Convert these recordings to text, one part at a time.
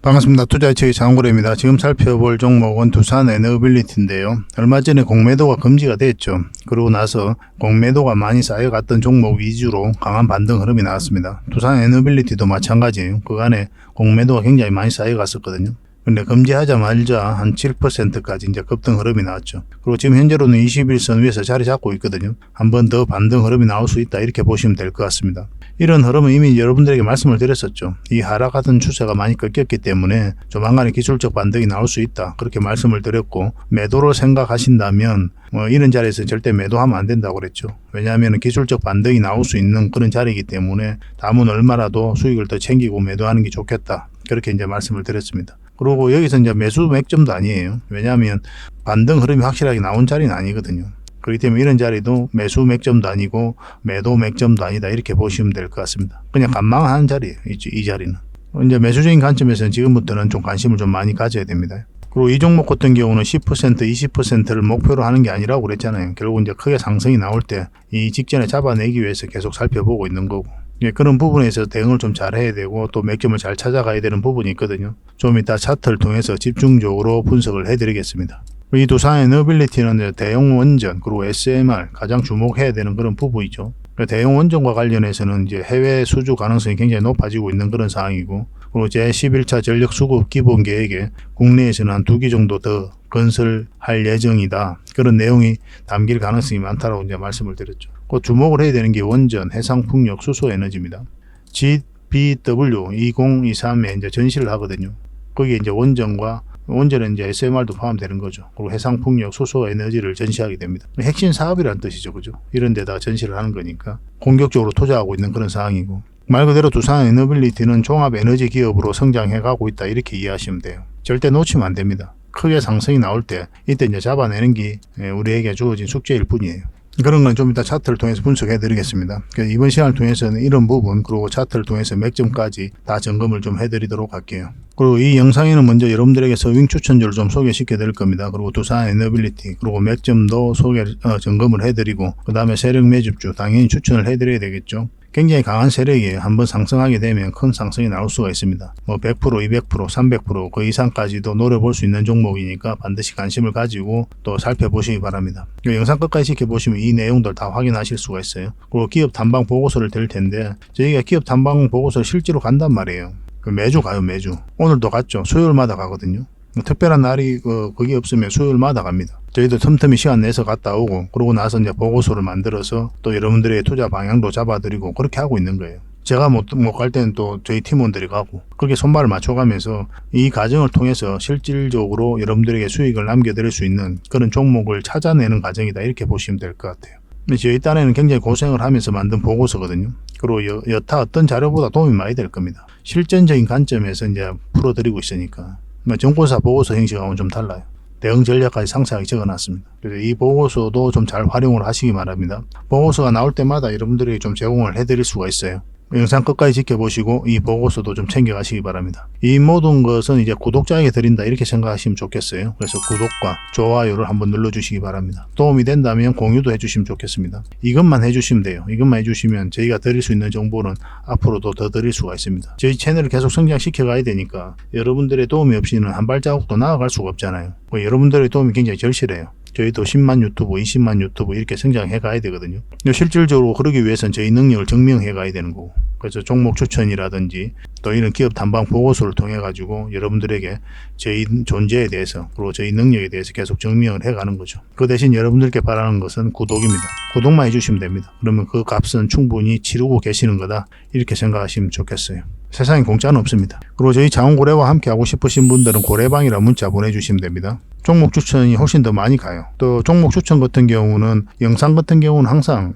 반갑습니다. 투자의측의 장원고래입니다. 지금 살펴볼 종목은 두산에너빌리티인데요. 얼마 전에 공매도가 금지가 됐죠. 그러고 나서 공매도가 많이 쌓여갔던 종목 위주로 강한 반등 흐름이 나왔습니다. 두산에너빌리티도 마찬가지예요. 그간에 공매도가 굉장히 많이 쌓여갔었거든요. 근데 금지하자마자 한 7%까지 이제 급등 흐름이 나왔죠. 그리고 지금 현재로는 21선 위에서 자리 잡고 있거든요. 한 번 더 반등 흐름이 나올 수 있다, 이렇게 보시면 될 것 같습니다. 이런 흐름은 이미 여러분들에게 말씀을 드렸었죠. 이 하락하던 추세가 많이 꺾였기 때문에 조만간에 기술적 반등이 나올 수 있다, 그렇게 말씀을 드렸고, 매도로 생각하신다면 이런 자리에서 절대 매도하면 안 된다고 그랬죠. 왜냐하면 기술적 반등이 나올 수 있는 그런 자리이기 때문에 다음은 얼마라도 수익을 더 챙기고 매도하는 게 좋겠다, 그렇게 이제 말씀을 드렸습니다. 그리고 여기서 이제 매수 맥점도 아니에요. 왜냐하면 반등 흐름이 확실하게 나온 자리는 아니거든요. 그렇기 때문에 이런 자리도 매수 맥점도 아니고 매도 맥점도 아니다, 이렇게 보시면 될 것 같습니다. 그냥 관망하는 자리예요, 이 자리는. 이제 매수적인 관점에서는 지금부터는 좀 관심을 좀 많이 가져야 됩니다. 그리고 이 종목 같은 경우는 10%, 20%를 목표로 하는 게 아니라고 그랬잖아요. 결국 이제 크게 상승이 나올 때 이 직전에 잡아내기 위해서 계속 살펴보고 있는 거고, 그런 부분에 있어서 대응을 좀 잘 해야 되고, 또 맥점을 잘 찾아가야 되는 부분이 있거든요. 좀 이따 차트를 통해서 집중적으로 분석을 해드리겠습니다. 이 두산에너빌리티는 대형 원전, 그리고 SMR 가장 주목해야 되는 그런 부분이죠. 대형 원전과 관련해서는 이제 해외 수주 가능성이 굉장히 높아지고 있는 그런 상황이고, 그리고 제11차 전력 수급 기본 계획에 국내에서는 한 2기 정도 더 건설할 예정이다, 그런 내용이 담길 가능성이 많다라고 이제 말씀을 드렸죠. 곧 주목을 해야 되는 게 원전, 해상풍력, 수소에너지입니다. GBW 2023에 이제 전시를 하거든요. 거기에 이제 원전은 이제 SMR도 포함되는 거죠. 그리고 해상풍력, 수소에너지를 전시하게 됩니다. 핵심 사업이라는 뜻이죠, 그죠? 이런 데다가 전시를 하는 거니까 공격적으로 투자하고 있는 그런 상황이고, 말 그대로 두산에너빌리티는 종합에너지 기업으로 성장해가고 있다, 이렇게 이해하시면 돼요. 절대 놓치면 안 됩니다. 크게 상승이 나올 때 이때 이제 잡아내는 게 우리에게 주어진 숙제일 뿐이에요. 그런 건 좀 이따 차트를 통해서 분석해 드리겠습니다. 이번 시간을 통해서는 이런 부분, 그리고 차트를 통해서 맥점까지 다 점검을 좀 해드리도록 할게요. 그리고 이 영상에는 먼저 여러분들에게 서윙 추천주를 좀 소개시켜 드릴 겁니다. 그리고 두산에너빌리티, 그리고 맥점도 점검을 해드리고, 그 다음에 세력 매집주 당연히 추천을 해드려야 되겠죠. 굉장히 강한 세력이에요. 한번 상승하게 되면 큰 상승이 나올 수가 있습니다. 100%, 200%, 300% 그 이상까지도 노려볼 수 있는 종목이니까 반드시 관심을 가지고 또 살펴보시기 바랍니다. 영상 끝까지 지켜보시면 이 내용들 다 확인하실 수가 있어요. 그리고 기업 탐방 보고서를 드릴 텐데, 저희가 기업 탐방 보고서를 실제로 간단 말이에요. 매주 가요, 매주. 오늘도 갔죠. 수요일마다 가거든요. 특별한 날이 거기 없으면 수요일마다 갑니다. 저희도 틈틈이 시간 내서 갔다 오고, 그러고 나서 이제 보고서를 만들어서 또 여러분들의 투자 방향도 잡아드리고, 그렇게 하고 있는 거예요. 제가 못 갈 때는 또 저희 팀원들이 가고, 그렇게 손발을 맞춰가면서 이 과정을 통해서 실질적으로 여러분들에게 수익을 남겨드릴 수 있는 그런 종목을 찾아내는 과정이다, 이렇게 보시면 될 것 같아요. 저희 딴에는 굉장히 고생을 하면서 만든 보고서거든요. 그리고 여타 어떤 자료보다 도움이 많이 될 겁니다. 실전적인 관점에서 이제 풀어드리고 있으니까. 정권사 보고서 형식하고는 좀 달라요. 대응 전략까지 상세하게 적어놨습니다. 그래서 이 보고서도 좀 잘 활용을 하시기 바랍니다. 보고서가 나올 때마다 여러분들에게 좀 제공을 해드릴 수가 있어요. 영상 끝까지 지켜보시고 이 보고서도 좀 챙겨가시기 바랍니다. 이 모든 것은 이제 구독자에게 드린다, 이렇게 생각하시면 좋겠어요. 그래서 구독과 좋아요를 한번 눌러주시기 바랍니다. 도움이 된다면 공유도 해주시면 좋겠습니다. 이것만 해주시면 돼요. 이것만 해주시면 저희가 드릴 수 있는 정보는 앞으로도 더 드릴 수가 있습니다. 저희 채널을 계속 성장시켜 가야 되니까 여러분들의 도움이 없이는 한 발자국도 나아갈 수가 없잖아요. 여러분들의 도움이 굉장히 절실해요. 저희도 10만 유튜브, 20만 유튜브 이렇게 성장해 가야 되거든요. 실질적으로 그러기 위해서는 저희 능력을 증명해 가야 되는 거고, 그래서 종목 추천이라든지 또 이런 기업 탐방 보고서를 통해 가지고 여러분들에게 저희 존재에 대해서, 그리고 저희 능력에 대해서 계속 증명을 해 가는 거죠. 그 대신 여러분들께 바라는 것은 구독입니다. 구독만 해주시면 됩니다. 그러면 그 값은 충분히 치르고 계시는 거다, 이렇게 생각하시면 좋겠어요. 세상에 공짜는 없습니다. 그리고 저희 장원고래와 함께 하고 싶으신 분들은 고래방이라 문자 보내주시면 됩니다. 종목 추천이 훨씬 더 많이 가요. 또 종목 추천 같은 경우는, 영상 같은 경우는 항상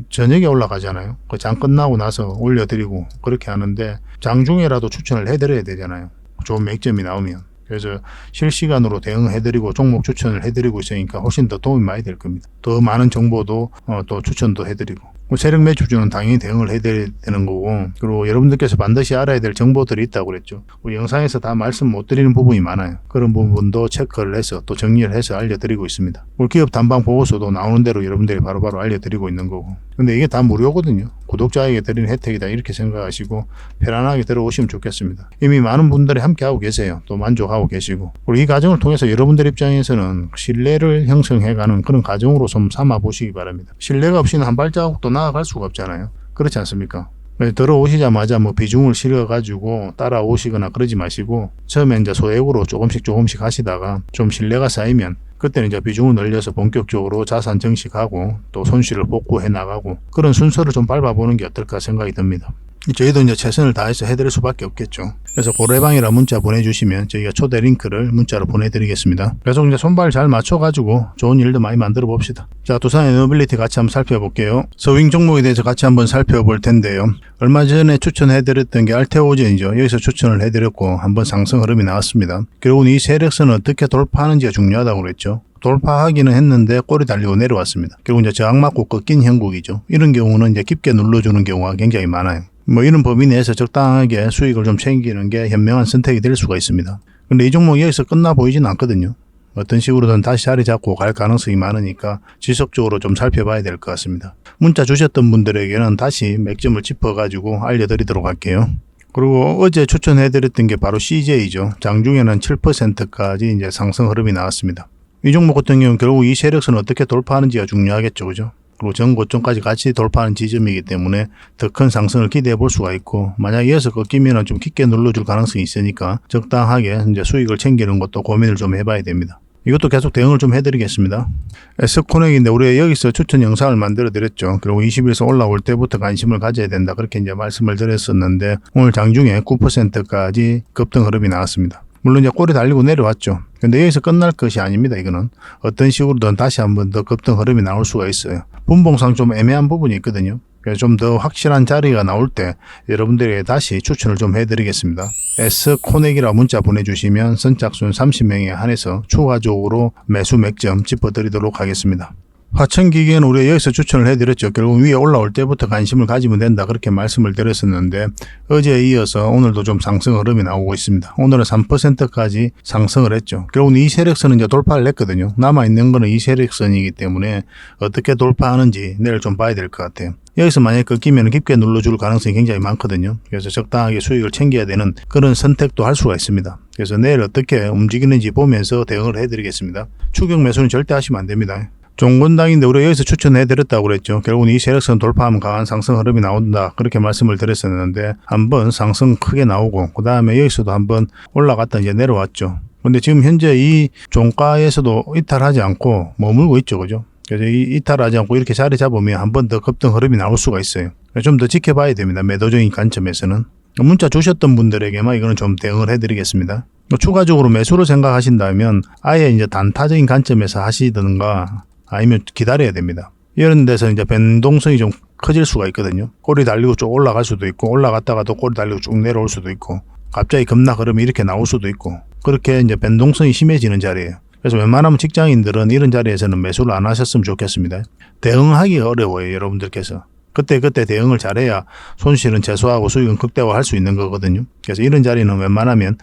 저녁에 올라가잖아요. 그 장 끝나고 나서 올려드리고 그렇게 하는데, 장중에라도 추천을 해드려야 되잖아요. 좋은 맥점이 나오면. 그래서 실시간으로 대응해드리고 종목 추천을 해드리고 있으니까 훨씬 더 도움이 많이 될 겁니다. 더 많은 정보도 또 추천도 해드리고, 세력 매집주는 당연히 대응을 해드려야 되는 거고, 그리고 여러분들께서 반드시 알아야 될 정보들이 있다고 그랬죠. 우리 영상에서 다 말씀 못 드리는 부분이 많아요. 그런 부분도 체크를 해서 또 정리를 해서 알려드리고 있습니다. 기업 담방 보고서도 나오는 대로 여러분들이 바로바로 알려드리고 있는 거고, 근데 이게 다 무료거든요. 구독자에게 드리는 혜택이다 이렇게 생각하시고 편안하게 들어오시면 좋겠습니다. 이미 많은 분들이 함께 하고 계세요. 또 만족하고 계시고, 그리고 이 과정을 통해서 여러분들 입장에서는 신뢰를 형성해가는 그런 과정으로 좀 삼아 보시기 바랍니다. 신뢰가 없이는 한 발자국도 나아갈 수가 없잖아요. 그렇지 않습니까? 들어오시자마자 뭐 비중을 실어가지고 따라오시거나 그러지 마시고, 처음에 이제 소액으로 조금씩 하시다가 좀 신뢰가 쌓이면 그때는 이제 비중을 늘려서 본격적으로 자산 증식하고 또 손실을 복구해 나가고, 그런 순서를 좀 밟아보는 게 어떨까 생각이 듭니다. 저희도 이제 최선을 다해서 해드릴 수밖에 없겠죠. 그래서 고래방이라 문자 보내주시면 저희가 초대 링크를 문자로 보내드리겠습니다. 계속 이제 손발 잘 맞춰가지고 좋은 일도 많이 만들어 봅시다. 자, 두산 에너빌리티 같이 한번 살펴볼게요. 서윙 종목에 대해서 같이 한번 살펴볼 텐데요. 얼마 전에 추천해드렸던 게 알테오젠이죠. 여기서 추천을 해드렸고 한번 상승 흐름이 나왔습니다. 결국은 이 세력선을 어떻게 돌파하는지가 중요하다고 그랬죠. 돌파하기는 했는데 꼬리 달리고 내려왔습니다. 결국 이제 저항 맞고 꺾인 형국이죠. 이런 경우는 이제 깊게 눌러주는 경우가 굉장히 많아요. 뭐 이런 범위 내에서 적당하게 수익을 좀 챙기는 게 현명한 선택이 될 수가 있습니다. 근데 이 종목이 여기서 끝나 보이지는 않거든요. 어떤 식으로든 다시 자리 잡고 갈 가능성이 많으니까 지속적으로 좀 살펴봐야 될 것 같습니다. 문자 주셨던 분들에게는 다시 맥점을 짚어가지고 알려드리도록 할게요. 그리고 어제 추천해드렸던 게 바로 CJ죠. 장중에는 7%까지 이제 상승 흐름이 나왔습니다. 이 종목 같은 경우는 결국 이 세력선을 어떻게 돌파하는지가 중요하겠죠. 그죠? 그리고 전고점까지 같이 돌파하는 지점이기 때문에 더 큰 상승을 기대해 볼 수가 있고, 만약 이어서 꺾이면 좀 깊게 눌러줄 가능성이 있으니까 적당하게 이제 수익을 챙기는 것도 고민을 좀 해봐야 됩니다. 이것도 계속 대응을 좀 해드리겠습니다. S코넥인데 우리가 여기서 추천 영상을 만들어 드렸죠. 그리고 20일에서 올라올 때부터 관심을 가져야 된다 그렇게 이제 말씀을 드렸었는데, 오늘 장중에 9%까지 급등 흐름이 나왔습니다. 물론 이제 꼬리 달리고 내려왔죠. 근데 여기서 끝날 것이 아닙니다. 이거는 어떤 식으로든 다시 한번 더 급등 흐름이 나올 수가 있어요. 분봉상 좀 애매한 부분이 있거든요. 그래서 좀 더 확실한 자리가 나올 때 여러분들에게 다시 추천을 좀 해드리겠습니다. S코넥이라 문자 보내주시면 선착순 30명에 한해서 추가적으로 매수 맥점 짚어드리도록 하겠습니다. 화천기계는 우리가 여기서 추천을 해드렸죠. 결국 위에 올라올 때부터 관심을 가지면 된다 그렇게 말씀을 드렸었는데, 어제에 이어서 오늘도 좀 상승 흐름이 나오고 있습니다. 오늘은 3%까지 상승을 했죠. 결국 이 세력선은 이제 돌파를 했거든요. 남아있는 거는 이 세력선이기 때문에 어떻게 돌파하는지 내일 좀 봐야 될 것 같아요. 여기서 만약에 꺾이면 깊게 눌러줄 가능성이 굉장히 많거든요. 그래서 적당하게 수익을 챙겨야 되는 그런 선택도 할 수가 있습니다. 그래서 내일 어떻게 움직이는지 보면서 대응을 해드리겠습니다. 추격 매수는 절대 하시면 안 됩니다. 종건당인데 우리가 여기서 추천해드렸다고 그랬죠. 결국은 이 세력선 돌파하면 강한 상승 흐름이 나온다 그렇게 말씀을 드렸었는데, 한번 상승 크게 나오고 그 다음에 여기서도 한번 올라갔다 이제 내려왔죠. 근데 지금 현재 이 종가에서도 이탈하지 않고 머물고 있죠. 그죠? 그래서 이탈하지 않고 이렇게 자리 잡으면 한 번 더 급등 흐름이 나올 수가 있어요. 좀 더 지켜봐야 됩니다. 매도적인 관점에서는. 문자 주셨던 분들에게만 이거는 좀 대응을 해드리겠습니다. 추가적으로 매수를 생각하신다면 아예 이제 단타적인 관점에서 하시든가 아니면 기다려야 됩니다. 이런 데서 이제 변동성이 좀 커질 수가 있거든요. 꼬리 달리고 쭉 올라갈 수도 있고, 올라갔다가 또 꼬리 달리고 쭉 내려올 수도 있고, 갑자기 급락 흐름이 이렇게 나올 수도 있고, 그렇게 이제 변동성이 심해지는 자리예요. 그래서 웬만하면 직장인들은 이런 자리에서는 매수를 안 하셨으면 좋겠습니다. 대응하기가 어려워요, 여러분들께서. 그때 대응을 잘해야 손실은 최소화하고 수익은 극대화할 수 있는 거거든요. 그래서 이런 자리는 웬만하면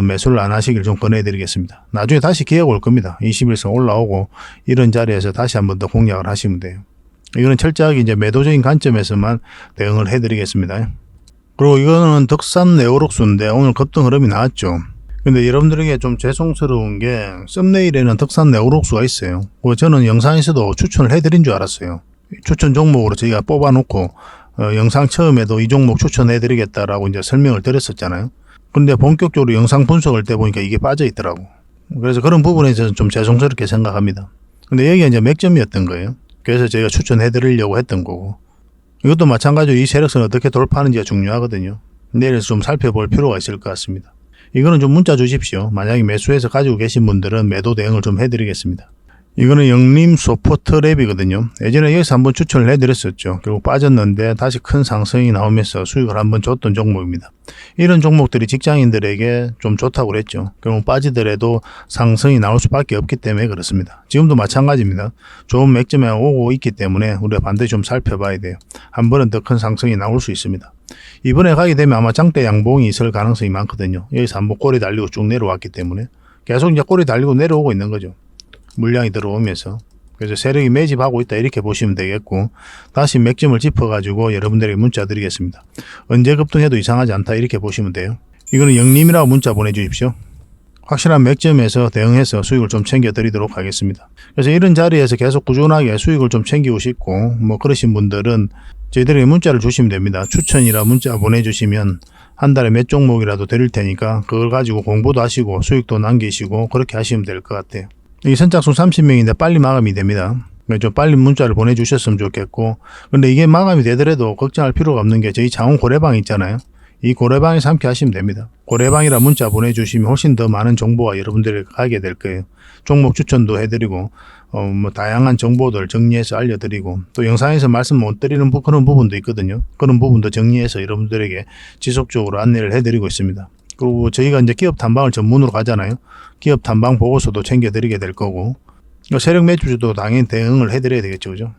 매수를 안 하시길 좀 권해드리겠습니다. 나중에 다시 기회가 올 겁니다. 20일선 올라오고 이런 자리에서 다시 한번 더 공략을 하시면 돼요. 이거는 철저하게 이제 매도적인 관점에서만 대응을 해드리겠습니다. 그리고 이거는 덕산 네오록스인데 오늘 급등 흐름이 나왔죠. 근데 여러분들에게 좀 죄송스러운 게 썸네일에는 덕산 네오록스가 있어요. 저는 영상에서도 추천을 해드린 줄 알았어요. 추천 종목으로 저희가 뽑아놓고 영상 처음에도 이 종목 추천해드리겠다라고 이제 설명을 드렸었잖아요. 근데 본격적으로 영상 분석할 때 보니까 이게 빠져 있더라고. 그래서 그런 부분에서 좀 죄송스럽게 생각합니다. 근데 여기가 이제 맥점이었던 거예요. 그래서 저희가 추천해드리려고 했던 거고, 이것도 마찬가지로 이 세력선 어떻게 돌파하는지가 중요하거든요. 내일 좀 살펴볼 필요가 있을 것 같습니다. 이거는 좀 문자 주십시오. 만약에 매수해서 가지고 계신 분들은 매도 대응을 좀 해드리겠습니다. 이거는 영림 소포트 랩이거든요. 예전에 여기서 한번 추천을 해드렸었죠. 결국 빠졌는데 다시 큰 상승이 나오면서 수익을 한번 줬던 종목입니다. 이런 종목들이 직장인들에게 좀 좋다고 그랬죠. 결국 빠지더라도 상승이 나올 수밖에 없기 때문에 그렇습니다. 지금도 마찬가지입니다. 좋은 맥점에 오고 있기 때문에 우리가 반드시 좀 살펴봐야 돼요. 한 번은 더 큰 상승이 나올 수 있습니다. 이번에 가게 되면 아마 장대 양봉이 있을 가능성이 많거든요. 여기서 한번 꼬리 달리고 쭉 내려왔기 때문에 계속 이제 꼬리 달리고 내려오고 있는 거죠. 물량이 들어오면서. 그래서 세력이 매집하고 있다 이렇게 보시면 되겠고, 다시 맥점을 짚어가지고 여러분들에게 문자 드리겠습니다. 언제 급등해도 이상하지 않다 이렇게 보시면 돼요. 이거는 영림이라고 문자 보내주십시오. 확실한 맥점에서 대응해서 수익을 좀 챙겨 드리도록 하겠습니다. 그래서 이런 자리에서 계속 꾸준하게 수익을 좀 챙기고 싶고 뭐 그러신 분들은 저희들에게 문자를 주시면 됩니다. 추천이라 문자 보내주시면 한 달에 몇 종목이라도 드릴 테니까 그걸 가지고 공부도 하시고 수익도 남기시고 그렇게 하시면 될 것 같아요. 이 선착순 30명인데 빨리 마감이 됩니다. 좀 빨리 문자를 보내주셨으면 좋겠고, 근데 이게 마감이 되더라도 걱정할 필요가 없는 게 저희 장원 고래방 있잖아요. 이 고래방에서 함께 하시면 됩니다. 고래방이라 문자 보내주시면 훨씬 더 많은 정보가 여러분들에게 가게 될 거예요. 종목 추천도 해드리고 뭐 다양한 정보들 정리해서 알려드리고, 또 영상에서 말씀 못 드리는 그런 부분도 있거든요. 그런 부분도 정리해서 여러분들에게 지속적으로 안내를 해드리고 있습니다. 그리고 저희가 이제 기업 탐방을 전문으로 가잖아요. 기업 탐방 보고서도 챙겨드리게 될 거고, 세력 매주도 당연히 대응을 해드려야 되겠죠, 그죠?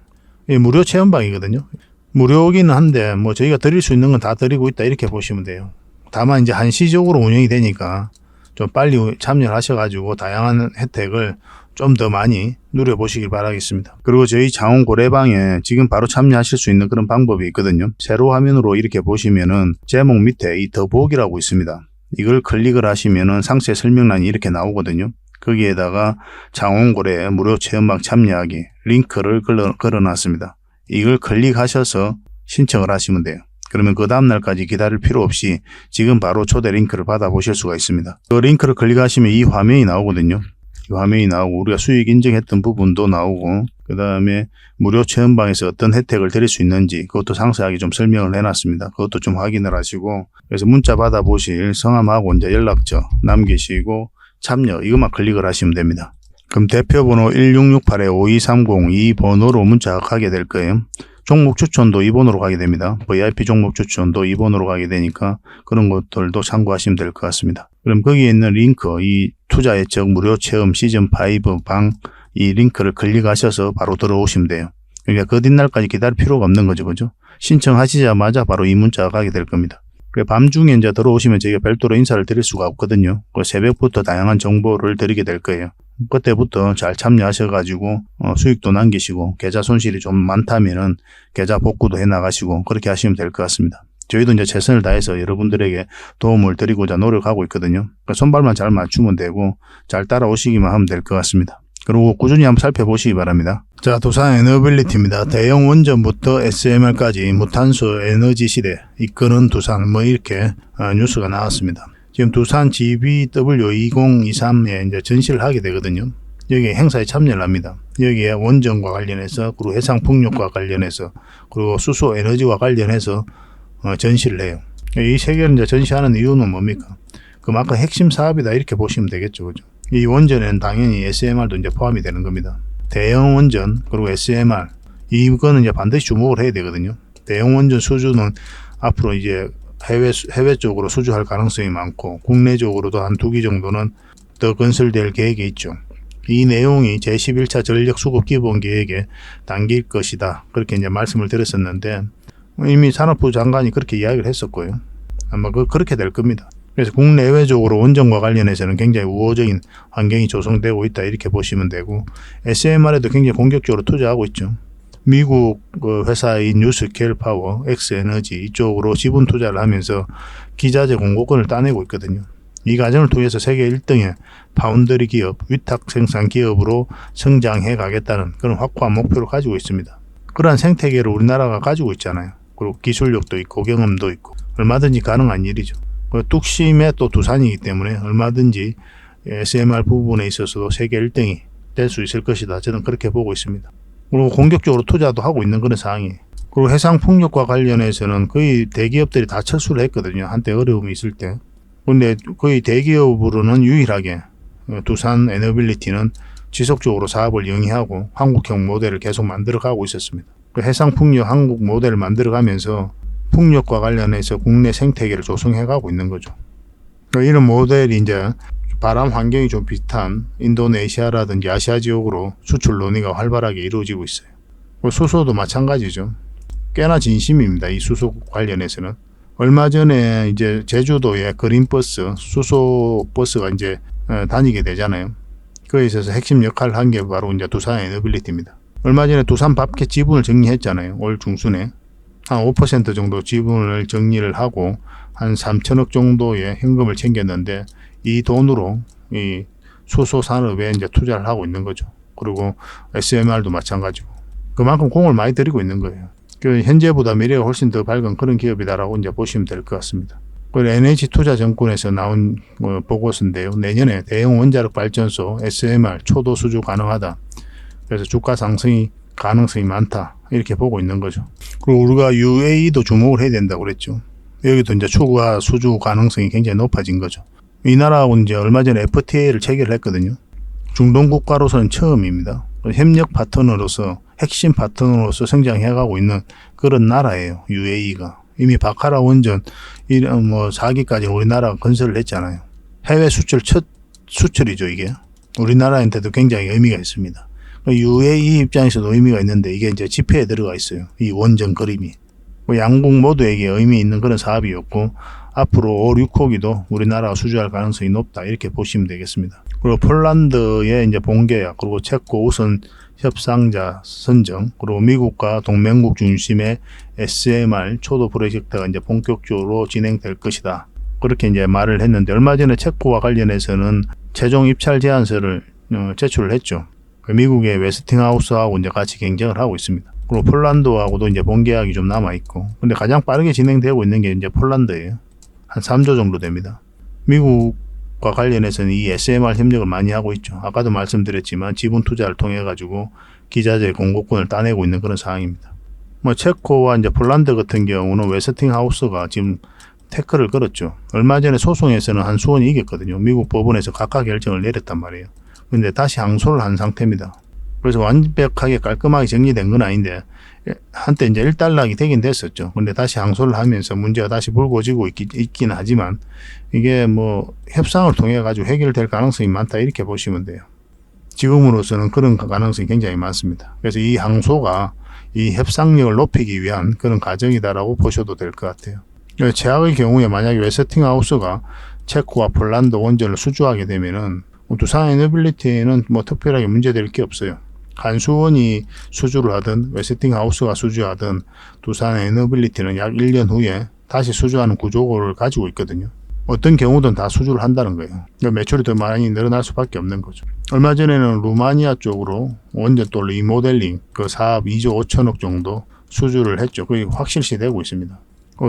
이 무료 체험방이거든요. 무료기는 한데 뭐 저희가 드릴 수 있는 건 다 드리고 있다 이렇게 보시면 돼요. 다만 이제 한시적으로 운영이 되니까 좀 빨리 참여를 하셔가지고 다양한 혜택을 좀 더 많이 누려보시길 바라겠습니다. 그리고 저희 장원 고래방에 지금 바로 참여하실 수 있는 그런 방법이 있거든요. 세로 화면으로 이렇게 보시면은 제목 밑에 이 더보기라고 있습니다. 이걸 클릭을 하시면은 상세 설명란이 이렇게 나오거든요. 거기에다가 장원고래 무료 체험방 참여하기 링크를 걸어놨습니다. 이걸 클릭하셔서 신청을 하시면 돼요. 그러면 그 다음날까지 기다릴 필요 없이 지금 바로 초대 링크를 받아보실 수가 있습니다. 그 링크를 클릭하시면 이 화면이 나오거든요. 이 화면이 나오고 우리가 수익 인증했던 부분도 나오고, 그 다음에 무료 체험방에서 어떤 혜택을 드릴 수 있는지 그것도 상세하게 좀 설명을 해놨습니다. 그것도 좀 확인을 하시고, 그래서 문자 받아보실 성함하고 이제 연락처 남기시고 참여 이것만 클릭을 하시면 됩니다. 그럼 대표번호 1668-5230 이 번호로 문자가 가게 될 거예요. 종목 추천도 이 번호로 가게 됩니다. VIP 종목 추천도 이 번호로 가게 되니까 그런 것들도 참고하시면 될 것 같습니다. 그럼 거기에 있는 링크, 이 투자 예측 무료 체험 시즌5 방 이 링크를 클릭하셔서 바로 들어오시면 돼요. 그러니까 그 뒷날까지 기다릴 필요가 없는 거죠, 그죠? 신청하시자마자 바로 이 문자가 가게 될 겁니다. 밤중에 이제 들어오시면 저희가 별도로 인사를 드릴 수가 없거든요. 새벽부터 다양한 정보를 드리게 될 거예요. 그때부터 잘 참여하셔가지고 수익도 남기시고 계좌 손실이 좀 많다면은 계좌 복구도 해 나가시고 그렇게 하시면 될 것 같습니다. 저희도 이제 최선을 다해서 여러분들에게 도움을 드리고자 노력하고 있거든요. 손발만 잘 맞추면 되고 잘 따라오시기만 하면 될 것 같습니다. 그리고 꾸준히 한번 살펴보시기 바랍니다. 자, 두산 에너빌리티입니다. 대형 원전부터 SMR까지 무탄소 에너지 시대 이끄는 두산 뭐 이렇게 뉴스가 나왔습니다. 지금 두산 GBW2023에 이제 전시를 하게 되거든요. 여기 행사에 참여를 합니다. 여기에 원전과 관련해서, 그리고 해상풍력과 관련해서, 그리고 수소 에너지와 관련해서 전시를 해요. 이 세 개를 이제 전시하는 이유는 뭡니까? 그만큼 핵심 사업이다 이렇게 보시면 되겠죠, 그죠? 이 원전에는 당연히 SMR도 이제 포함이 되는 겁니다. 대형 원전 그리고 SMR 이거는 이제 반드시 주목을 해야 되거든요. 대형 원전 수주는 앞으로 이제 해외 쪽으로 수주할 가능성이 많고, 국내적으로도 한 2기 정도는 더 건설될 계획이 있죠. 이 내용이 제11차 전력 수급 기본 계획에 담길 것이다. 그렇게 이제 말씀을 드렸었는데, 이미 산업부 장관이 그렇게 이야기를 했었고요. 아마 그렇게 될 겁니다. 그래서 국내외적으로 원전과 관련해서는 굉장히 우호적인 환경이 조성되고 있다 이렇게 보시면 되고, SMR에도 굉장히 공격적으로 투자하고 있죠. 미국 회사인 뉴스케일 파워, 엑스에너지 이쪽으로 지분 투자를 하면서 기자재 공급권을 따내고 있거든요. 이 과정을 통해서 세계 1등의 파운드리 기업, 위탁 생산 기업으로 성장해 가겠다는 그런 확고한 목표를 가지고 있습니다. 그러한 생태계를 우리나라가 가지고 있잖아요. 그리고 기술력도 있고 경험도 있고 얼마든지 가능한 일이죠. 뚝심에 또 두산이기 때문에 얼마든지 SMR 부분에 있어서도 세계 1등이 될 수 있을 것이다. 저는 그렇게 보고 있습니다. 그리고 공격적으로 투자도 하고 있는 그런 상황이에요. 그리고 해상풍력과 관련해서는 거의 대기업들이 다 철수를 했거든요. 한때 어려움이 있을 때. 근데 거의 대기업으로는 유일하게 두산 에너빌리티는 지속적으로 사업을 영위하고 한국형 모델을 계속 만들어가고 있었습니다. 해상풍력 한국 모델을 만들어가면서 풍력과 관련해서 국내 생태계를 조성해가고 있는 거죠. 이런 모델이 이제 바람 환경이 좀 비슷한 인도네시아라든지 아시아 지역으로 수출 논의가 활발하게 이루어지고 있어요. 수소도 마찬가지죠. 꽤나 진심입니다. 이 수소 관련해서는. 얼마 전에 이제 제주도에 그린버스, 수소 버스가 이제 다니게 되잖아요. 그에 있어서 핵심 역할을 한 게 바로 이제 두산 에너빌리티입니다. 얼마 전에 두산 밥켓 지분을 정리했잖아요. 올 중순에 한 5% 정도 지분을 정리를 하고 한 3천억 정도의 현금을 챙겼는데, 이 돈으로 이 수소 산업에 이제 투자를 하고 있는 거죠. 그리고 SMR도 마찬가지고 그만큼 공을 많이 들이고 있는 거예요. 그 현재보다 미래가 훨씬 더 밝은 그런 기업이다라고 이제 보시면 될 것 같습니다. 그리고 NH투자증권에서 나온 보고서인데요. 내년에 대형 원자력 발전소 SMR 초도 수주 가능하다. 그래서 주가 상승이 가능성이 많다. 이렇게 보고 있는 거죠. 그리고 우리가 UAE도 주목을 해야 된다고 그랬죠. 여기도 이제 추가 수주 가능성이 굉장히 높아진 거죠. 이 나라하고 이제 얼마 전에 FTA를 체결을 했거든요. 중동 국가로서는 처음입니다. 협력 파트너로서, 핵심 파트너로서 성장해가고 있는 그런 나라예요. UAE가. 이미 바카라 원전, 이런 4기까지 우리나라가 건설을 했잖아요. 해외 수출 첫 수출이죠, 이게. 우리나라한테도 굉장히 의미가 있습니다. UAE 입장에서도 의미가 있는데, 이게 이제 지표에 들어가 있어요. 이 원전 그림이. 양국 모두에게 의미 있는 그런 사업이었고, 앞으로 5, 6호기도 우리나라가 수주할 가능성이 높다. 이렇게 보시면 되겠습니다. 그리고 폴란드의 이제 본계약, 그리고 체코 우선 협상자 선정, 그리고 미국과 동맹국 중심의 SMR 초도 프로젝트가 이제 본격적으로 진행될 것이다. 그렇게 이제 말을 했는데, 얼마 전에 체코와 관련해서는 최종 입찰 제안서를 제출을 했죠. 미국의 웨스팅하우스하고 이제 같이 경쟁을 하고 있습니다. 그리고 폴란드하고도 이제 본계약이 좀 남아있고, 근데 가장 빠르게 진행되고 있는 게 이제 폴란드예요. 한 3조 정도 됩니다. 미국과 관련해서는 이 SMR 협력을 많이 하고 있죠. 아까도 말씀드렸지만 지분 투자를 통해 가지고 기자재 공급권을 따내고 있는 그런 상황입니다. 체코와 이제 폴란드 같은 경우는 웨스팅하우스가 지금 태클을 걸었죠. 얼마 전에 소송에서는 한수원이 이겼거든요. 미국 법원에서 각하 결정을 내렸단 말이에요. 근데 다시 항소를 한 상태입니다. 그래서 완벽하게 깔끔하게 정리된 건 아닌데, 한때 이제 일단락이 되긴 됐었죠. 근데 다시 항소를 하면서 문제가 다시 불거지고 있긴 하지만, 이게 협상을 통해 가지고 해결될 가능성이 많다. 이렇게 보시면 돼요. 지금으로서는 그런 가능성이 굉장히 많습니다. 그래서 이 항소가 이 협상력을 높이기 위한 그런 과정이다라고 보셔도 될 것 같아요. 최악의 경우에 만약에 웨스팅하우스가 체코와 폴란드 원전을 수주하게 되면은 두산 에너빌리티는 특별하게 문제될 게 없어요. 한수원이 수주를 하든 웨스팅하우스가 수주하든 두산 에너빌리티는 약 1년 후에 다시 수주하는 구조를 가지고 있거든요. 어떤 경우든 다 수주를 한다는 거예요. 매출이 더 많이 늘어날 수밖에 없는 거죠. 얼마 전에는 루마니아 쪽으로 원전 또 리모델링 그 사업 2조 5천억 정도 수주를 했죠. 그게 확실시 되고 있습니다.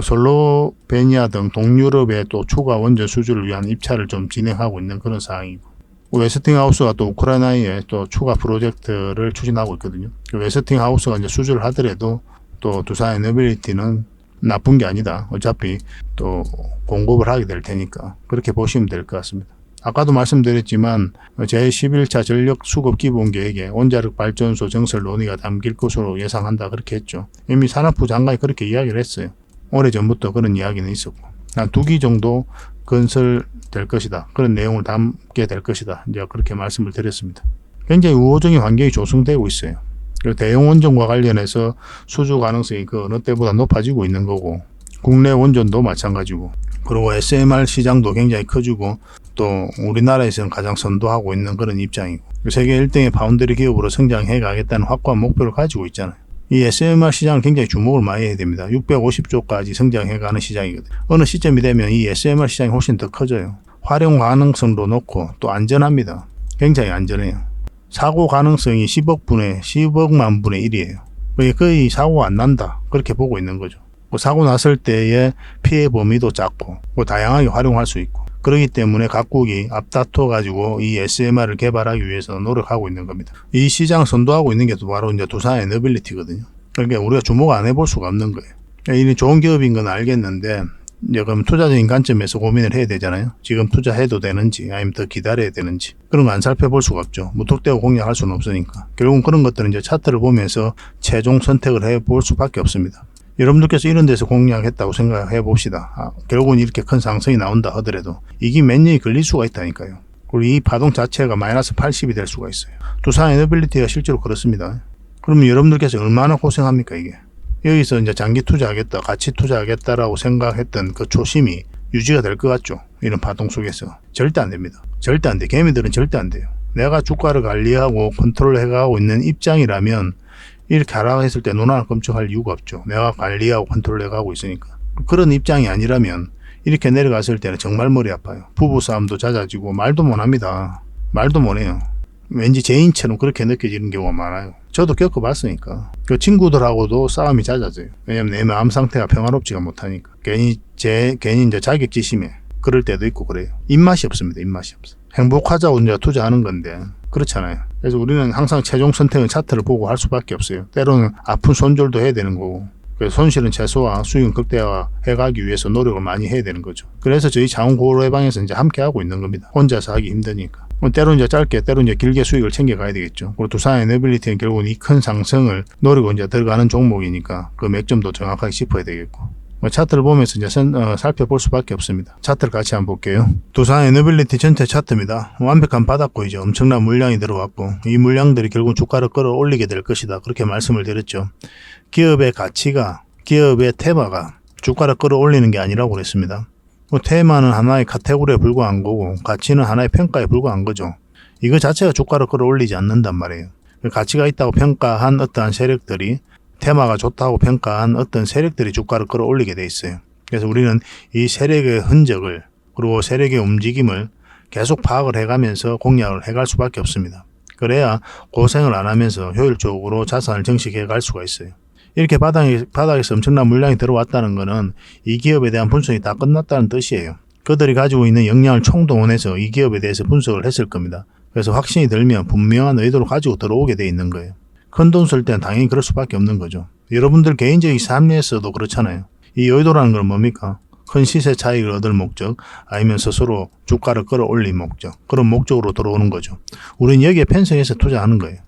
슬로베니아 등 동유럽의 또 추가 원전 수주를 위한 입찰을 좀 진행하고 있는 그런 상황이고, 웨스팅하우스가 또 우크라이나에 또 추가 프로젝트를 추진하고 있거든요. 웨스팅하우스가 이제 수주를 하더라도 또 두산 에너빌리티는 나쁜 게 아니다. 어차피 또 공급을 하게 될 테니까 그렇게 보시면 될 것 같습니다. 아까도 말씀드렸지만 제11차 전력 수급 기본 계획에 원자력 발전소 증설 논의가 담길 것으로 예상한다. 그렇게 했죠. 이미 산업부 장관이 그렇게 이야기를 했어요. 오래전부터 그런 이야기는 있었고, 한 2기 정도 건설될 것이다. 그런 내용을 담게 될 것이다. 이제 그렇게 말씀을 드렸습니다. 굉장히 우호적인 환경이 조성되고 있어요. 그리고 대형 원전과 관련해서 수주 가능성이 그 어느 때보다 높아지고 있는 거고, 국내 원전도 마찬가지고, 그리고 SMR 시장도 굉장히 커지고, 또 우리나라에서는 가장 선도하고 있는 그런 입장이고, 세계 1등의 파운드리 기업으로 성장해 가겠다는 확고한 목표를 가지고 있잖아요. 이 SMR 시장을 굉장히 주목을 많이 해야 됩니다. 650조까지 성장해가는 시장이거든요. 어느 시점이 되면 이 SMR 시장이 훨씬 더 커져요. 활용 가능성도 높고 또 안전합니다. 굉장히 안전해요. 사고 가능성이 10억만 분의 1이에요. 거의 사고가 안 난다. 그렇게 보고 있는 거죠. 사고 났을 때의 피해 범위도 작고 다양하게 활용할 수 있고, 그렇기 때문에 각국이 앞다퉈 가지고 이 SMR을 개발하기 위해서 노력하고 있는 겁니다. 이 시장 선도하고 있는 게 바로 이제 두산 에너빌리티거든요. 그러니까 우리가 주목 안 해볼 수가 없는 거예요. 이 좋은 기업인 건 알겠는데, 이제 그럼 투자적인 관점에서 고민을 해야 되잖아요. 지금 투자해도 되는지 아니면 더 기다려야 되는지, 그런 거 안 살펴볼 수가 없죠. 무턱대고 공략할 수는 없으니까. 결국은 그런 것들은 이제 차트를 보면서 최종 선택을 해볼 수밖에 없습니다. 여러분들께서 이런 데서 공략했다고 생각해 봅시다. 결국은 이렇게 큰 상승이 나온다 하더라도 이게 몇 년이 걸릴 수가 있다니까요. 그리고 이 파동 자체가 마이너스 80이 될 수가 있어요. 두산 에너빌리티가 실제로 그렇습니다. 그러면 여러분들께서 얼마나 고생합니까, 이게? 여기서 이제 장기 투자하겠다, 가치 투자하겠다라고 생각했던 그 초심이 유지가 될 것 같죠? 이런 파동 속에서. 절대 안 됩니다. 절대 안 돼. 개미들은 절대 안 돼요. 내가 주가를 관리하고 컨트롤해가고 있는 입장이라면 이렇게 하라고 했을 때 눈 하나 끔찍할 이유가 없죠. 내가 관리하고 컨트롤해가고 있으니까. 그런 입장이 아니라면 이렇게 내려갔을 때는 정말 머리 아파요. 부부싸움도 잦아지고 말도 못합니다. 말도 못해요. 왠지 죄인처럼 그렇게 느껴지는 경우가 많아요. 저도 겪어봤으니까. 그 친구들하고도 싸움이 잦아져요. 왜냐면 내 마음 상태가 평화롭지가 못하니까. 괜히 이제 자격지심에 그럴 때도 있고 그래요. 입맛이 없습니다. 입맛이 없어. 행복하자고 이제 투자하는 건데 그렇잖아요. 그래서 우리는 항상 최종 선택은 차트를 보고 할 수밖에 없어요. 때로는 아픈 손절도 해야 되는 거고, 손실은 최소화, 수익은 극대화해가기 위해서 노력을 많이 해야 되는 거죠. 그래서 저희 자원고래방에서 이제 함께 하고 있는 겁니다. 혼자서 하기 힘드니까. 때로 이제 짧게, 때로 이제 길게 수익을 챙겨가야 되겠죠. 그리고 두산 에너빌리티는 결국은 이 큰 상승을 노리고 이제 들어가는 종목이니까 그 맥점도 정확하게 짚어야 되겠고. 차트를 보면서 이제 살펴볼 수밖에 없습니다. 차트를 같이 한번 볼게요. 두산 에너빌리티 전체 차트입니다. 완벽한 바닥고 이제 엄청난 물량이 들어왔고, 이 물량들이 결국 주가를 끌어올리게 될 것이다. 그렇게 말씀을 드렸죠. 기업의 가치가, 기업의 테마가 주가를 끌어올리는 게 아니라고 그랬습니다. 테마는 하나의 카테고리에 불과한 거고, 가치는 하나의 평가에 불과한 거죠. 이거 자체가 주가를 끌어올리지 않는단 말이에요. 가치가 있다고 평가한 어떠한 세력들이, 테마가 좋다고 평가한 어떤 세력들이 주가를 끌어올리게 돼 있어요. 그래서 우리는 이 세력의 흔적을, 그리고 세력의 움직임을 계속 파악을 해가면서 공략을 해갈 수밖에 없습니다. 그래야 고생을 안 하면서 효율적으로 자산을 정식해 갈 수가 있어요. 이렇게 바닥에서 엄청난 물량이 들어왔다는 것은 이 기업에 대한 분석이 다 끝났다는 뜻이에요. 그들이 가지고 있는 역량을 총동원해서 이 기업에 대해서 분석을 했을 겁니다. 그래서 확신이 들면 분명한 의도를 가지고 들어오게 돼 있는 거예요. 큰 돈 쓸 때는 당연히 그럴 수밖에 없는 거죠. 여러분들 개인적인 삶에서도 그렇잖아요. 이 의도라는 건 뭡니까? 큰 시세 차익을 얻을 목적, 아니면 스스로 주가를 끌어올릴 목적, 그런 목적으로 들어오는 거죠. 우리는 여기에 편성해서 투자하는 거예요.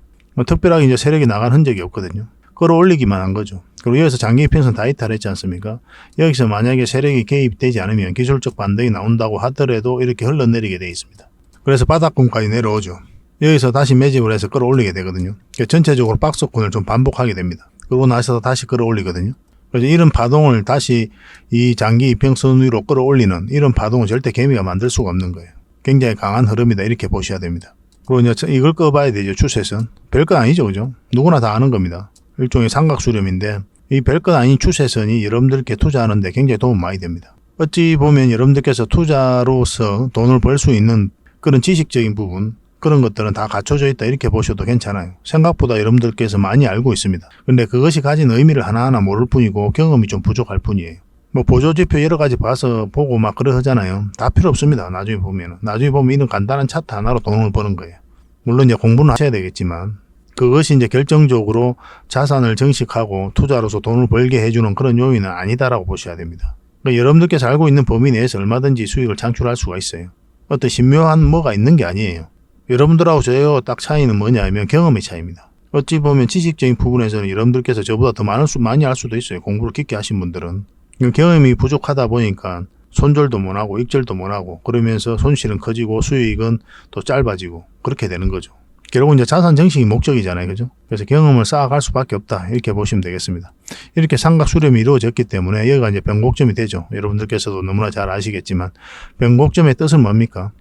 특별하게 이제 세력이 나간 흔적이 없거든요. 끌어올리기만 한 거죠. 그리고 여기서 장기 편성 다 이탈했지 않습니까? 여기서 만약에 세력이 개입되지 않으면 기술적 반등이 나온다고 하더라도 이렇게 흘러내리게 돼 있습니다. 그래서 바닥권까지 내려오죠. 여기서 다시 매집을 해서 끌어올리게 되거든요. 전체적으로 박스권을 좀 반복하게 됩니다. 그러고 나서 다시 끌어올리거든요. 그래서 이런 파동을 다시 이 장기 이평선 위로 끌어올리는 이런 파동은 절대 개미가 만들 수가 없는 거예요. 굉장히 강한 흐름이다 이렇게 보셔야 됩니다. 그리고 이제 이걸 꺼봐야 되죠. 추세선. 별거 아니죠. 그죠? 누구나 다 아는 겁니다. 일종의 삼각수렴인데 이 별것 아닌 추세선이 여러분들께 투자하는데 굉장히 도움 많이 됩니다. 어찌 보면 여러분들께서 투자로서 돈을 벌 수 있는 그런 지식적인 부분, 그런 것들은 다 갖춰져 있다 이렇게 보셔도 괜찮아요. 생각보다 여러분들께서 많이 알고 있습니다. 근데 그것이 가진 의미를 하나하나 모를 뿐이고 경험이 좀 부족할 뿐이에요. 보조지표 여러 가지 봐서 보고 막 그러잖아요. 다 필요 없습니다. 나중에 보면 이런 간단한 차트 하나로 돈을 버는 거예요. 물론 이제 공부는 하셔야 되겠지만 그것이 이제 결정적으로 자산을 정식하고 투자로서 돈을 벌게 해주는 그런 요인은 아니다라고 보셔야 됩니다. 그러니까 여러분들께서 알고 있는 범위 내에서 얼마든지 수익을 창출할 수가 있어요. 어떤 신묘한 뭐가 있는 게 아니에요. 여러분들하고 저하고 딱 차이는 뭐냐면 경험의 차이입니다. 어찌 보면 지식적인 부분에서는 여러분들께서 저보다 더 많이 알 수도 있어요. 공부를 깊게 하신 분들은. 경험이 부족하다 보니까 손절도 못하고 익절도 못하고 그러면서 손실은 커지고 수익은 또 짧아지고 그렇게 되는 거죠. 결국 이제 자산 정식이 목적이잖아요. 그죠? 그래서 경험을 쌓아갈 수밖에 없다. 이렇게 보시면 되겠습니다. 이렇게 삼각 수렴이 이루어졌기 때문에 여기가 이제 변곡점이 되죠. 여러분들께서도 너무나 잘 아시겠지만 변곡점의 뜻은 뭡니까?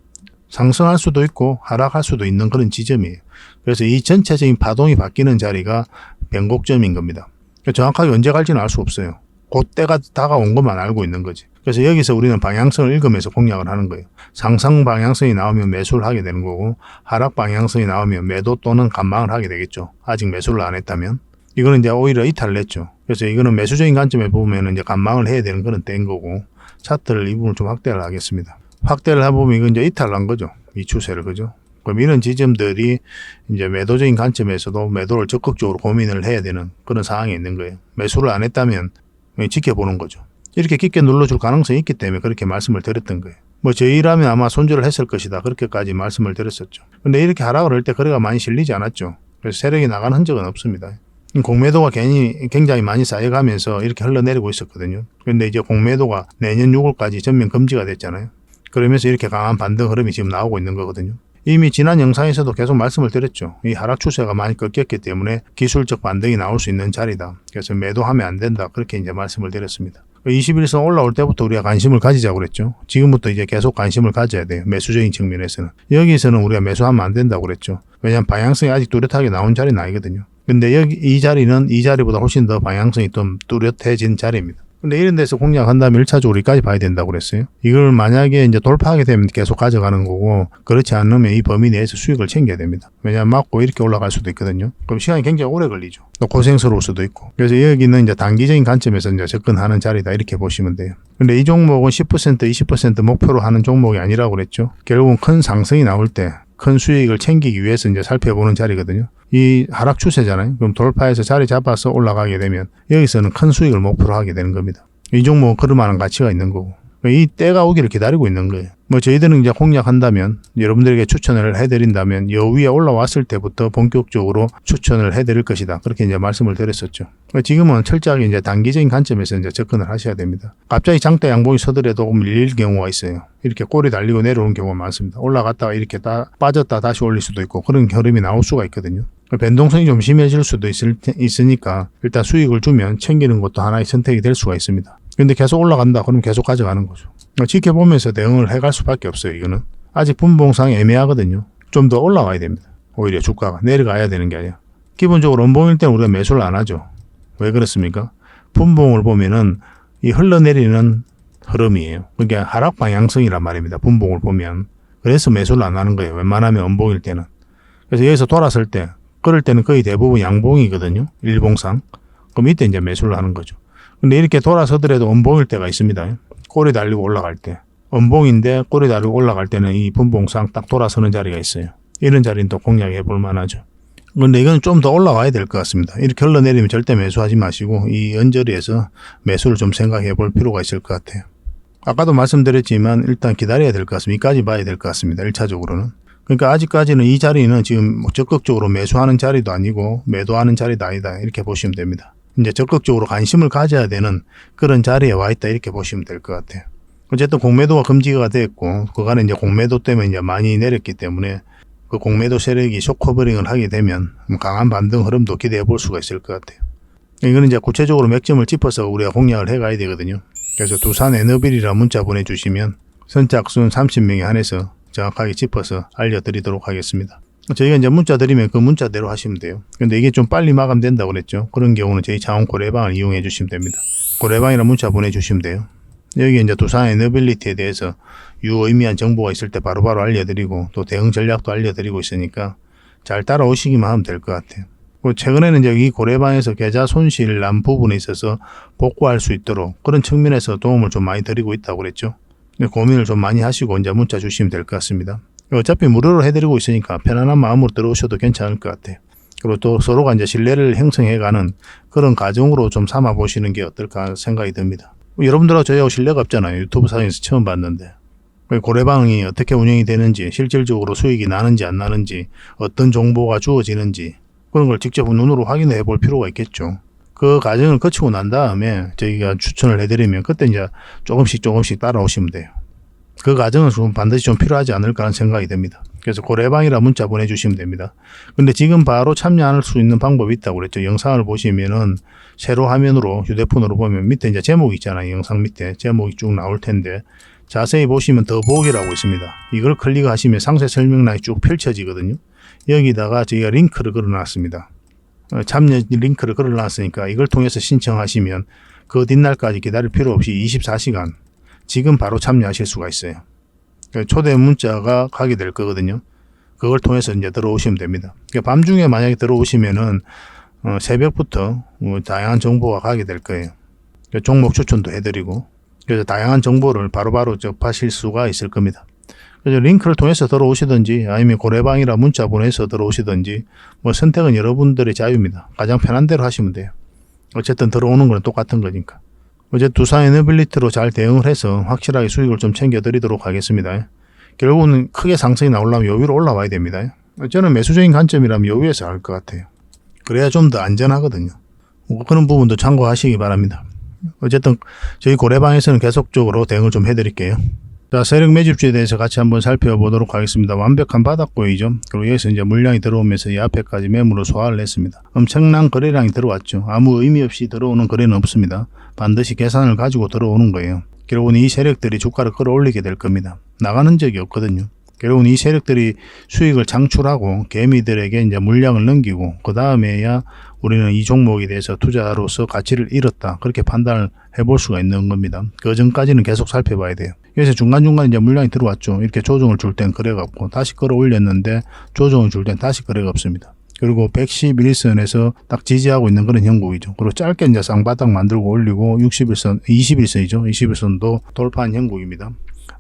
상승할 수도 있고 하락할 수도 있는 그런 지점이에요. 그래서 이 전체적인 파동이 바뀌는 자리가 변곡점인 겁니다. 정확하게 언제 갈지는 알 수 없어요. 그 때가 다가온 것만 알고 있는 거지. 그래서 여기서 우리는 방향성을 읽으면서 공략을 하는 거예요. 상승 방향성이 나오면 매수를 하게 되는 거고 하락 방향성이 나오면 매도 또는 감망을 하게 되겠죠. 아직 매수를 안 했다면. 이거는 이제 오히려 이탈을 했죠. 그래서 이거는 매수적인 관점에 보면 이제 감망을 해야 되는 그런 때인 거고 차트를 이 부분을 좀 확대를 하겠습니다. 확대를 해보면 이건 이제 이탈을 한 거죠. 이 추세를. 그죠? 그럼 이런 지점들이 이제 매도적인 관점에서도 매도를 적극적으로 고민을 해야 되는 그런 상황이 있는 거예요. 매수를 안 했다면 지켜보는 거죠. 이렇게 깊게 눌러줄 가능성이 있기 때문에 그렇게 말씀을 드렸던 거예요. 저희라면 아마 손절을 했을 것이다. 그렇게까지 말씀을 드렸었죠. 근데 이렇게 하라고 할 때 거래가 많이 실리지 않았죠. 그래서 세력이 나가는 흔적은 없습니다. 공매도가 굉장히 많이 쌓여가면서 이렇게 흘러내리고 있었거든요. 근데 이제 공매도가 내년 6월까지 전면 금지가 됐잖아요. 그러면서 이렇게 강한 반등 흐름이 지금 나오고 있는 거거든요. 이미 지난 영상에서도 계속 말씀을 드렸죠. 이 하락 추세가 많이 꺾였기 때문에 기술적 반등이 나올 수 있는 자리다. 그래서 매도하면 안 된다. 그렇게 이제 말씀을 드렸습니다. 21선 올라올 때부터 우리가 관심을 가지자고 그랬죠. 지금부터 이제 계속 관심을 가져야 돼요. 매수적인 측면에서는. 여기서는 우리가 매수하면 안 된다고 그랬죠. 왜냐하면 방향성이 아직 뚜렷하게 나온 자리는 아니거든요. 근데 여기 이 자리는 이 자리보다 훨씬 더 방향성이 좀 뚜렷해진 자리입니다. 근데 이런 데서 공략한 다음에 1차적으로 여기까지 봐야 된다고 그랬어요. 이걸 만약에 이제 돌파하게 되면 계속 가져가는 거고, 그렇지 않으면 이 범위 내에서 수익을 챙겨야 됩니다. 왜냐하면 맞고 이렇게 올라갈 수도 있거든요. 그럼 시간이 굉장히 오래 걸리죠. 또 고생스러울 수도 있고. 그래서 여기는 이제 단기적인 관점에서 이제 접근하는 자리다 이렇게 보시면 돼요. 근데 이 종목은 10% 20% 목표로 하는 종목이 아니라고 그랬죠. 결국은 큰 상승이 나올 때 큰 수익을 챙기기 위해서 이제 살펴보는 자리거든요. 이 하락 추세잖아요. 그럼 돌파해서 자리 잡아서 올라가게 되면 여기서는 큰 수익을 목표로 하게 되는 겁니다. 이 종목은 그럴 만한 가치가 있는 거고, 이 때가 오기를 기다리고 있는 거예요. 뭐 저희들은 이제 공략한다면, 여러분들에게 추천을 해드린다면 여 위에 올라왔을 때부터 본격적으로 추천을 해드릴 것이다. 그렇게 이제 말씀을 드렸었죠. 지금은 철저하게 이제 단기적인 관점에서 이제 접근을 하셔야 됩니다. 갑자기 장대 양봉이 서더라도 밀릴 경우가 있어요. 이렇게 꼬리 달리고 내려오는 경우가 많습니다. 올라갔다가 이렇게 빠졌다 다시 올릴 수도 있고 그런 흐름이 나올 수가 있거든요. 변동성이 좀 심해질 수도 있으니까 일단 수익을 주면 챙기는 것도 하나의 선택이 될 수가 있습니다. 근데 계속 올라간다 그러면 계속 가져가는 거죠. 지켜보면서 대응을 해갈 수밖에 없어요. 이거는 아직 분봉상이 애매하거든요. 좀 더 올라와야 됩니다. 오히려 주가가 내려가야 되는 게 아니라, 기본적으로 원봉일 때는 우리가 매수를 안 하죠. 왜 그렇습니까? 분봉을 보면은 이 흘러내리는 흐름이에요. 그러니까 하락 방향성이란 말입니다. 분봉을 보면. 그래서 매수를 안 하는 거예요. 웬만하면 원봉일 때는. 그래서 여기서 돌았을 때, 그럴 때는 거의 대부분 양봉이거든요. 일봉상. 그럼 이때 이제 매수를 하는 거죠. 근데 이렇게 돌아서더라도 원봉일 때가 있습니다. 꼬리 달리고 올라갈 때. 원봉인데 꼬리 달리고 올라갈 때는 이 분봉상 딱 돌아서는 자리가 있어요. 이런 자리는 또 공략해 볼 만하죠. 근데 이건 좀 더 올라와야 될 것 같습니다. 이렇게 흘러내리면 절대 매수하지 마시고 이 언저리에서 매수를 좀 생각해 볼 필요가 있을 것 같아요. 아까도 말씀드렸지만 일단 기다려야 될 것 같습니다. 이까지 봐야 될 것 같습니다. 1차적으로는. 그러니까 아직까지는 이 자리는 지금 적극적으로 매수하는 자리도 아니고 매도하는 자리도 아니다. 이렇게 보시면 됩니다. 이제 적극적으로 관심을 가져야 되는 그런 자리에 와 있다. 이렇게 보시면 될 것 같아요. 어쨌든 공매도가 금지가 됐고, 그간에 이제 공매도 때문에 이제 많이 내렸기 때문에 그 공매도 세력이 숏커버링을 하게 되면 강한 반등 흐름도 기대해 볼 수가 있을 것 같아요. 이거는 이제 구체적으로 맥점을 짚어서 우리가 공략을 해 가야 되거든요. 그래서 두산 에너빌이라 문자 보내주시면 선착순 30명에 한해서 정확하게 짚어서 알려드리도록 하겠습니다. 저희가 이제 문자 드리면 그 문자대로 하시면 돼요. 근데 이게 좀 빨리 마감된다고 그랬죠. 그런 경우는 저희 자원 고래방을 이용해 주시면 됩니다. 고래방이라 문자 보내주시면 돼요. 여기 이제 두산 에너빌리티에 대해서 유의미한 정보가 있을 때 바로바로 알려드리고 또 대응 전략도 알려드리고 있으니까 잘 따라오시기만 하면 될 것 같아요. 최근에는 이제 이 고래방에서 계좌 손실 난 부분에 있어서 복구할 수 있도록 그런 측면에서 도움을 좀 많이 드리고 있다고 그랬죠. 고민을 좀 많이 하시고 이제 문자 주시면 될 것 같습니다. 어차피 무료로 해드리고 있으니까 편안한 마음으로 들어오셔도 괜찮을 것 같아요. 그리고 또 서로가 이제 신뢰를 형성해가는 그런 과정으로 좀 삼아 보시는 게 어떨까 생각이 듭니다. 여러분들하고 저희하고 신뢰가 없잖아요. 유튜브 사진에서 처음 봤는데. 고래방이 어떻게 운영이 되는지, 실질적으로 수익이 나는지 안 나는지, 어떤 정보가 주어지는지 그런 걸 직접 눈으로 확인해 볼 필요가 있겠죠. 그 과정을 거치고 난 다음에 저희가 추천을 해드리면 그때 이제 조금씩 따라오시면 돼요. 그 과정은 좀 반드시 좀 필요하지 않을까 하는 생각이 듭니다. 그래서 고래방이라 문자 보내주시면 됩니다. 근데 지금 바로 참여할 수 있는 방법이 있다고 그랬죠. 영상을 보시면은 세로 화면으로 휴대폰으로 보면 밑에 이제 제목이 있잖아요. 영상 밑에 제목이 쭉 나올 텐데 자세히 보시면 더보기라고 있습니다. 이걸 클릭하시면 상세 설명란이 쭉 펼쳐지거든요. 여기다가 저희가 링크를 걸어놨습니다. 참여 링크를 걸어놨으니까 이걸 통해서 신청하시면 그 뒷날까지 기다릴 필요 없이 24시간 지금 바로 참여하실 수가 있어요. 초대 문자가 가게 될 거거든요. 그걸 통해서 이제 들어오시면 됩니다. 밤중에 만약에 들어오시면은 새벽부터 다양한 정보가 가게 될 거예요. 종목 추천도 해드리고 그래서 다양한 정보를 바로바로 접하실 수가 있을 겁니다. 그래서 링크를 통해서 들어오시든지 아니면 고래방이라 문자 보내서 들어오시든지 뭐 선택은 여러분들의 자유입니다. 가장 편한 대로 하시면 돼요. 어쨌든 들어오는 건 똑같은 거니까. 어제 두산 에너빌리티로 잘 대응을 해서 확실하게 수익을 좀 챙겨드리도록 하겠습니다. 결국은 크게 상승이 나오려면 요 위로 올라와야 됩니다. 저는 매수적인 관점이라면 요 위에서 할 것 같아요. 그래야 좀 더 안전하거든요. 그런 부분도 참고하시기 바랍니다. 어쨌든 저희 고래방에서는 계속적으로 대응을 좀 해드릴게요. 자, 세력 매집주에 대해서 같이 한번 살펴보도록 하겠습니다. 완벽한 바닥고이죠. 그리고 여기서 이제 물량이 들어오면서 이 앞에까지 매물을 소화를 했습니다. 엄청난 거래량이 들어왔죠. 아무 의미 없이 들어오는 거래는 없습니다. 반드시 계산을 가지고 들어오는 거예요. 결국은 이 세력들이 주가를 끌어올리게 될 겁니다. 나가는 적이 없거든요. 결국은 이 세력들이 수익을 창출하고 개미들에게 이제 물량을 넘기고 그 다음에야 우리는 이 종목에 대해서 투자로서 가치를 잃었다, 그렇게 판단을 해볼 수가 있는 겁니다. 그 전까지는 계속 살펴봐야 돼요. 그래서 중간중간 이제 물량이 들어왔죠. 이렇게 조정을 줄 땐 거래가 없고 다시 끌어올렸는데 조정을 줄 땐 다시 거래가 없습니다. 그리고 111선에서 딱 지지하고 있는 그런 형국이죠. 그리고 짧게 이제 쌍바닥 만들고 올리고 61선, 21선이죠. 21선도 돌파한 형국입니다.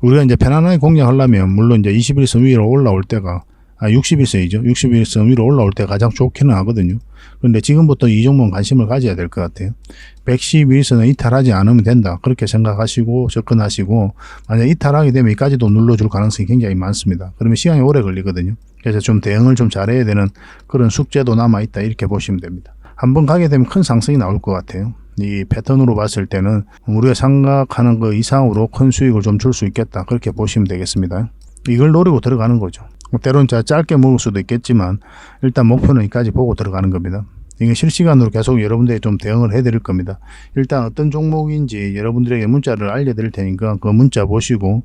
우리가 이제 편안하게 공략하려면 물론 이제 21선 위로 올라올 때가 61선이죠. 61선 위로 올라올 때 가장 좋기는 하거든요. 그런데 지금부터 이 종목은 관심을 가져야 될 것 같아요. 111선을 이탈하지 않으면 된다, 그렇게 생각하시고 접근하시고, 만약 이탈하게 되면 이까지도 눌러줄 가능성이 굉장히 많습니다. 그러면 시간이 오래 걸리거든요. 그래서 좀 대응을 좀 잘해야 되는 그런 숙제도 남아있다, 이렇게 보시면 됩니다. 한번 가게 되면 큰 상승이 나올 것 같아요. 이 패턴으로 봤을 때는 우리가 생각하는 것 이상으로 큰 수익을 좀 줄 수 있겠다, 그렇게 보시면 되겠습니다. 이걸 노리고 들어가는 거죠. 때로는 짧게 먹을 수도 있겠지만 일단 목표는 여기까지 보고 들어가는 겁니다. 이게 실시간으로 계속 여러분들이 좀 대응을 해드릴 겁니다. 일단 어떤 종목인지 여러분들에게 문자를 알려드릴 테니까 그 문자 보시고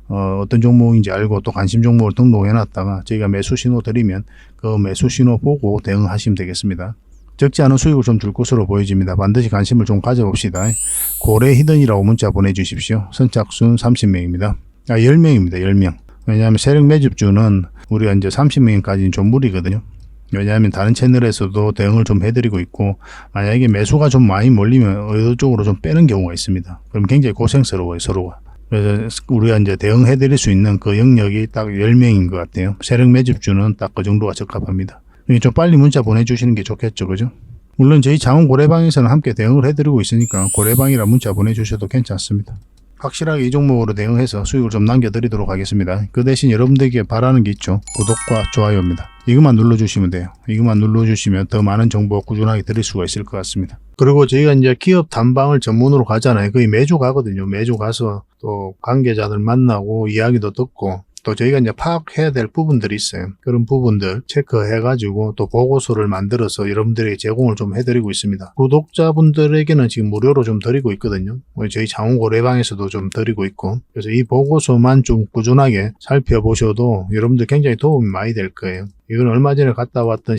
어떤 종목인지 알고 또 관심 종목을 등록해놨다가 저희가 매수 신호 드리면 그 매수 신호 보고 대응하시면 되겠습니다. 적지 않은 수익을 좀 줄 것으로 보여집니다. 반드시 관심을 좀 가져봅시다. 고래 히든이라고 문자 보내주십시오. 선착순 30명입니다. 10명입니다. 10명. 왜냐하면 세력 매집주는 우리가 이제 30명까지는 좀 무리거든요. 왜냐하면 다른 채널에서도 대응을 좀 해드리고 있고, 만약에 매수가 좀 많이 몰리면 의도적으로 좀 빼는 경우가 있습니다. 그럼 굉장히 고생스러워요, 서로가. 그래서 우리가 이제 대응해드릴 수 있는 그 영역이 딱 10명인 것 같아요. 세력 매집주는 딱 그 정도가 적합합니다. 좀 빨리 문자 보내주시는 게 좋겠죠, 그죠? 물론 저희 장원 고래방에서는 함께 대응을 해드리고 있으니까 고래방이라 문자 보내주셔도 괜찮습니다. 확실하게 이 종목으로 대응해서 수익을 좀 남겨드리도록 하겠습니다. 그 대신 여러분들에게 바라는 게 있죠. 구독과 좋아요입니다. 이것만 눌러주시면 돼요. 이것만 눌러주시면 더 많은 정보 꾸준하게 드릴 수가 있을 것 같습니다. 그리고 저희가 이제 기업 탐방을 전문으로 가잖아요. 거의 매주 가거든요. 매주 가서 또 관계자들 만나고 이야기도 듣고, 또 저희가 이제 파악해야 될 부분들이 있어요. 그런 부분들 체크해가지고 또 보고서를 만들어서 여러분들에게 제공을 좀 해드리고 있습니다. 구독자분들에게는 지금 무료로 좀 드리고 있거든요. 저희 장원고래방에서도 좀 드리고 있고, 그래서 이 보고서만 좀 꾸준하게 살펴보셔도 여러분들 굉장히 도움이 많이 될 거예요. 이건 얼마 전에 갔다 왔던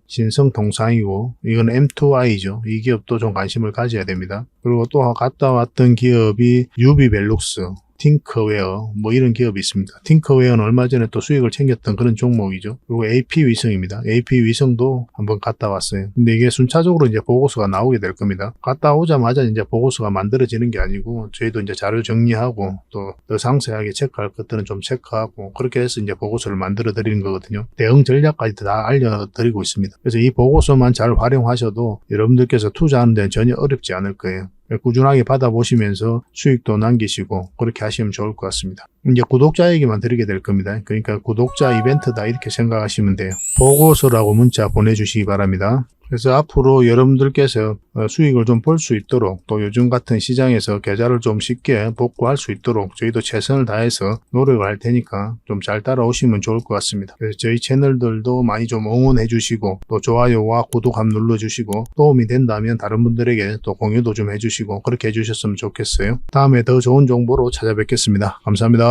신성통상이고, 이건 M2I죠. 이 기업도 좀 관심을 가져야 됩니다. 그리고 또 갔다 왔던 기업이 유비벨룩스, 팅커웨어, 뭐 이런 기업이 있습니다. 팅커웨어는 얼마 전에 또 수익을 챙겼던 그런 종목이죠. 그리고 AP위성입니다. AP위성도 한번 갔다 왔어요. 근데 이게 순차적으로 이제 보고서가 나오게 될 겁니다. 갔다 오자마자 이제 보고서가 만들어지는 게 아니고, 저희도 이제 자료 정리하고 또 더 상세하게 체크할 것들은 좀 체크하고, 그렇게 해서 이제 보고서를 만들어 드리는 거거든요. 대응 전략까지 다 알려드리고 있습니다. 그래서 이 보고서만 잘 활용하셔도 여러분들께서 투자하는 데는 전혀 어렵지 않을 거예요. 꾸준하게 받아보시면서 수익도 남기시고 그렇게 하시면 좋을 것 같습니다. 이제 구독자에게만 드리게 될 겁니다. 그러니까 구독자 이벤트다, 이렇게 생각하시면 돼요. 보고서라고 문자 보내주시기 바랍니다. 그래서 앞으로 여러분들께서 수익을 좀 볼 수 있도록, 또 요즘 같은 시장에서 계좌를 좀 쉽게 복구할 수 있도록 저희도 최선을 다해서 노력을 할 테니까 좀 잘 따라오시면 좋을 것 같습니다. 그래서 저희 채널들도 많이 좀 응원해 주시고, 또 좋아요와 구독 한번 눌러주시고, 도움이 된다면 다른 분들에게 또 공유도 좀 해주시고, 그렇게 해주셨으면 좋겠어요. 다음에 더 좋은 정보로 찾아뵙겠습니다. 감사합니다.